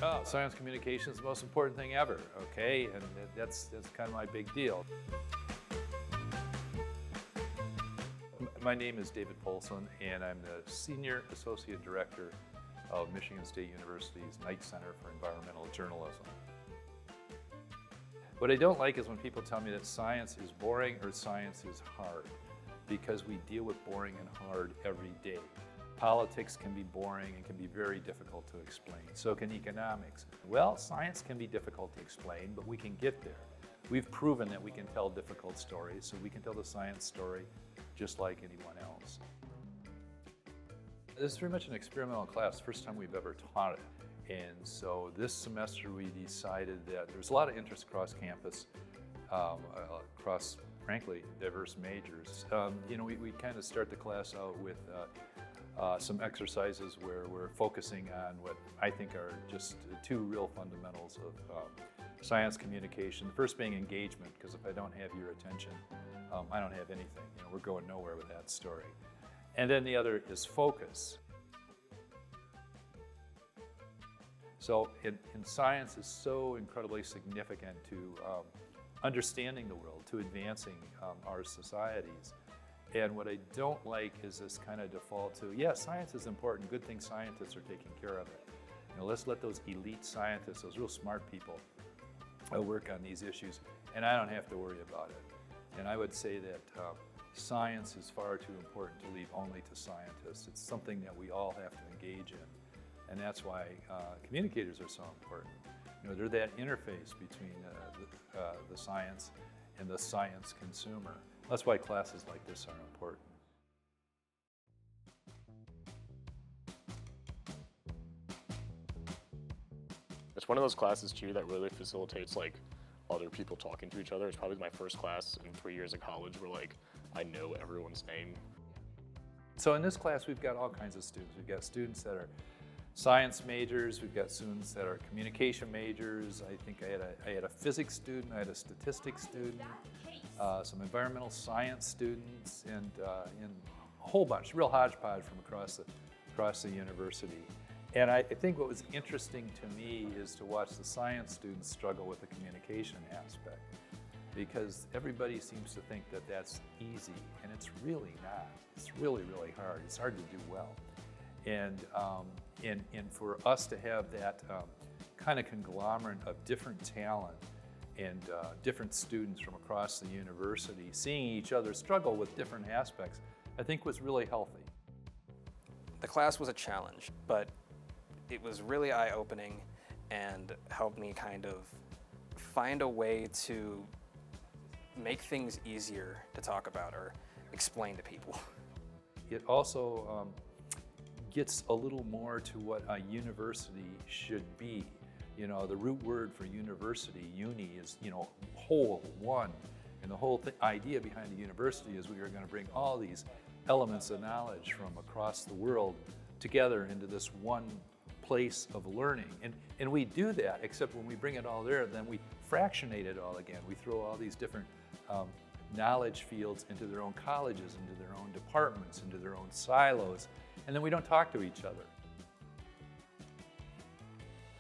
Oh, science communication is the most important thing ever, okay? And that's kind of my big deal. My name is David Polson, and I'm the Senior Associate Director of Michigan State University's Knight Center for Environmental Journalism. What I don't like is when people tell me that science is boring or science is hard, because we deal with boring and hard every day. Politics can be boring and can be very difficult to explain. So can economics. Well, science can be difficult to explain, but we can get there. We've proven that we can tell difficult stories, so we can tell the science story just like anyone else. This is very much an experimental class, first time we've ever taught it. And so this semester we decided that there's a lot of interest across campus, across, frankly, diverse majors. We kind of start the class out with some exercises where we're focusing on what I think are just two real fundamentals of science communication. The first being engagement, because if I don't have your attention, I don't have anything. We're going nowhere with that story. And then the other is focus. So in science is so incredibly significant to understanding the world, to advancing our societies. And what I don't like is this kind of default to, yeah, science is important, good thing scientists are taking care of it. Let's let those elite scientists, those real smart people, work on these issues, and I don't have to worry about it. And I would say that science is far too important to leave only to scientists. It's something that we all have to engage in. And that's why communicators are so important. They're that interface between the science and the science consumer. That's why classes like this are important. It's one of those classes too that really facilitates other people talking to each other. It's probably my first class in 3 years of college where I know everyone's name. So in this class we've got all kinds of students. We've got students that are science majors, we've got students that are communication majors. I think I had a physics student, I had a statistics student, some environmental science students, and a whole bunch, real hodgepodge from across the university. And I think what was interesting to me is to watch the science students struggle with the communication aspect, because everybody seems to think that that's easy, and it's really not. It's really, really hard. It's hard to do well. And for us to have that kind of conglomerate of different talent and different students from across the university seeing each other struggle with different aspects, I think was really healthy. The class was a challenge, but it was really eye-opening and helped me kind of find a way to make things easier to talk about or explain to people. It also gets a little more to what a university should be. The root word for university, uni, is whole, one. And the whole idea behind the university is we are going to bring all these elements of knowledge from across the world together into this one place of learning. And we do that, except when we bring it all there, then we fractionate it all again. We throw all these different knowledge fields into their own colleges, into their own departments, into their own silos, and then we don't talk to each other.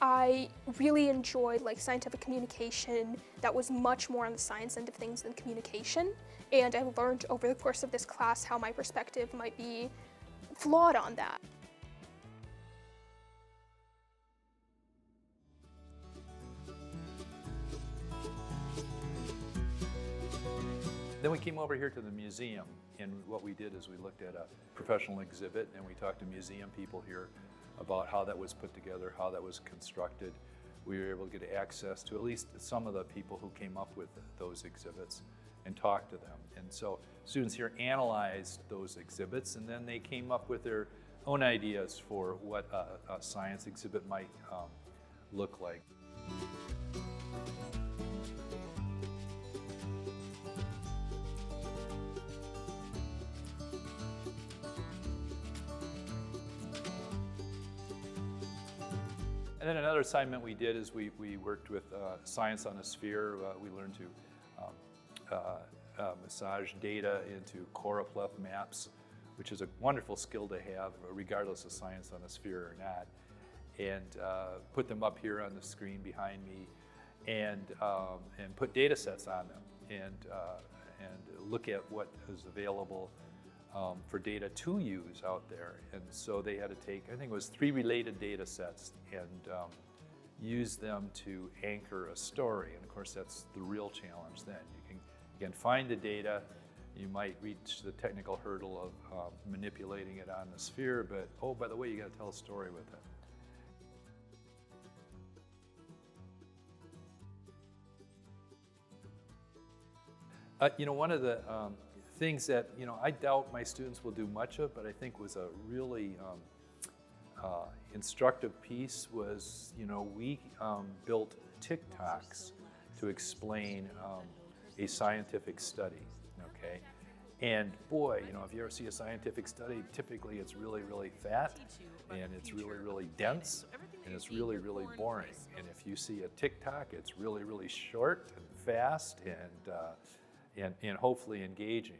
I really enjoyed scientific communication that was much more on the science end of things than communication, and I learned over the course of this class how my perspective might be flawed on that. Then we came over here to the museum, and what we did is we looked at a professional exhibit, and we talked to museum people here about how that was put together, how that was constructed. We were able to get access to at least some of the people who came up with those exhibits and talk to them. And so students here analyzed those exhibits, and then they came up with their own ideas for what a science exhibit might look like. And then another assignment we did is we worked with Science on a Sphere. We learned to massage data into choropleth maps, which is a wonderful skill to have, regardless of science on a sphere or not. and put them up here on the screen behind me, and put data sets on them, and look at what is available for data to use out there. And so they had to take, I think it was 3 related data sets, and use them to anchor a story. And of course, that's the real challenge then. You can find the data. You might reach the technical hurdle of manipulating it on the sphere, but oh, by the way, you got to tell a story with it. One of the things that, I doubt my students will do much of, but I think was a really instructive piece was, we built TikToks to explain a scientific study, okay? And boy, if you ever see a scientific study, typically it's really, really fat, and it's really, really dense, and it's really, really boring. And if you see a TikTok, it's really, really short and fast and hopefully engaging.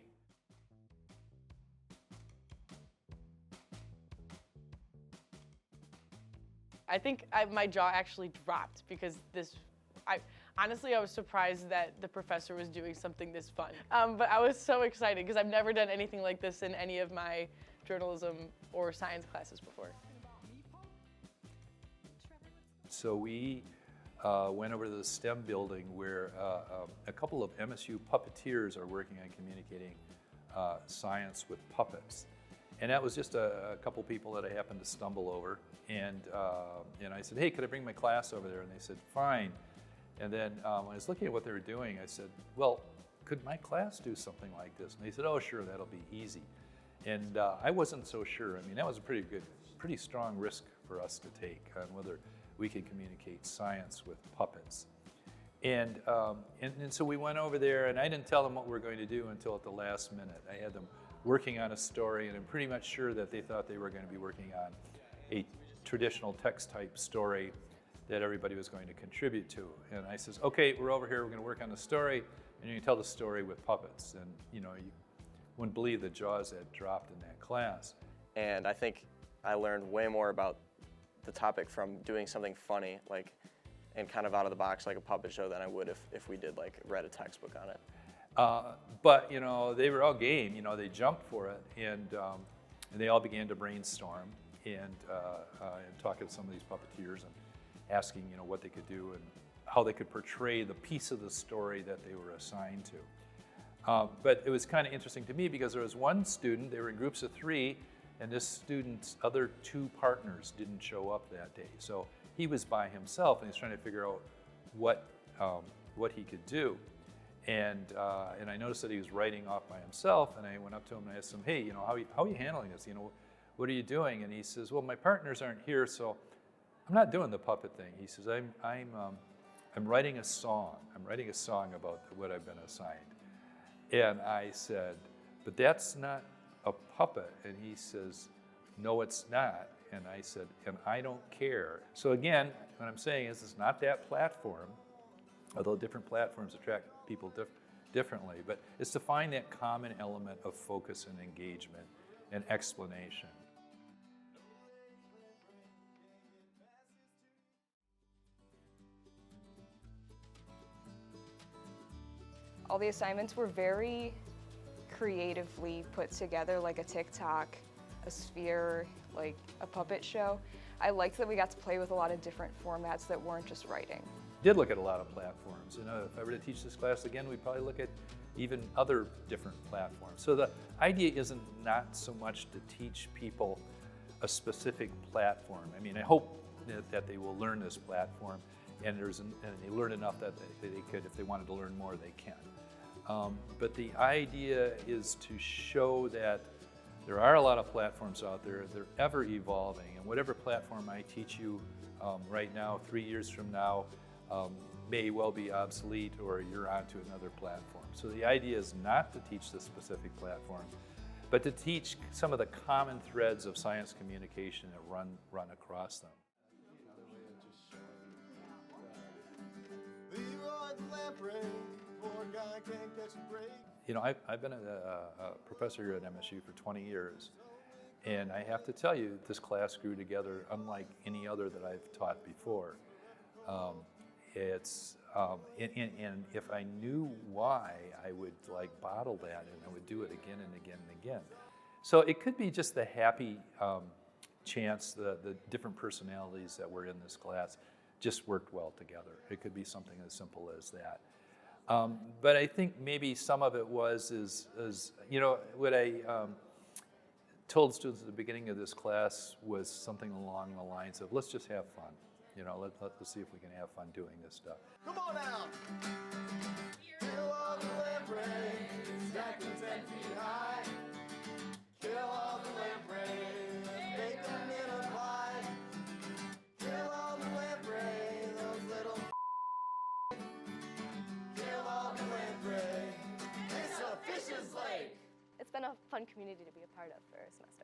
I think my jaw actually dropped because honestly, I was surprised that the professor was doing something this fun. But I was so excited because I've never done anything like this in any of my journalism or science classes before. So we went over to the STEM building where a couple of MSU puppeteers are working on communicating science with puppets. And that was just a couple people that I happened to stumble over. And I said, hey, could I bring my class over there? And they said, fine. And then when I was looking at what they were doing, I said, well, could my class do something like this? And they said, oh, sure, that'll be easy. And I wasn't so sure. I mean, that was a pretty strong risk for us to take on whether we could communicate science with puppets. And so we went over there, and I didn't tell them what we were going to do until at the last minute. I had them working on a story, and I'm pretty much sure that they thought they were going to be working on a traditional text type story that everybody was going to contribute to. And I says, okay, we're over here, we're going to work on the story, and you can tell the story with puppets. And you wouldn't believe the jaws that dropped in that class. And I think I learned way more about the topic from doing something funny, and kind of out of the box, like a puppet show, than I would if we did read a textbook on it. But they were all game. They jumped for it, and they all began to brainstorm and talk to some of these puppeteers and asking what they could do and how they could portray the piece of the story that they were assigned to. But it was kind of interesting to me because there was one student. They were in groups of 3, and this student's other 2 partners didn't show up that day. So he was by himself, and he's trying to figure out what he could do. And I noticed that he was writing off by himself, and I went up to him and I asked him, hey, how are you handling this? What are you doing? And he says, well, my partners aren't here, so I'm not doing the puppet thing. He says, I'm writing a song. I'm writing a song about what I've been assigned. And I said, but that's not a puppet. And he says, no, it's not. And I said, and I don't care. So again, what I'm saying is it's not that platform, although different platforms attract people differently, but it's to find that common element of focus and engagement and explanation. All the assignments were very creatively put together, like a TikTok, a sphere, like a puppet show. I liked that we got to play with a lot of different formats that weren't just writing. Did look at a lot of platforms. If I were to teach this class again, we'd probably look at even other different platforms. So the idea isn't not so much to teach people a specific platform. I mean, I hope that they will learn this platform, and they learn enough that they could, if they wanted to learn more, they can. But the idea is to show that there are a lot of platforms out there. They're ever evolving, and whatever platform I teach you right now, 3 years from now, may well be obsolete, or you're onto another platform. So the idea is not to teach the specific platform, but to teach some of the common threads of science communication that run across them. I've been a professor here at MSU for 20 years, And I have to tell you, this class grew together unlike any other that I've taught before. And if I knew why, I would like bottle that and I would do it again and again and again. So it could be just the happy chance, the different personalities that were in this class just worked well together. It could be something as simple as that. But I think maybe some of it is you know, what I told students at the beginning of this class was something along the lines of, let's just have fun. You know, let's see if we can have fun doing this stuff. Come on now! Kill all the lampreys, stack them 10 feet high. Kill all the lampreys, bake them in a pie. Kill all the lampreys, those little Kill all the lampreys, it's a fish's lake. It's been a fun community to be a part of for a semester.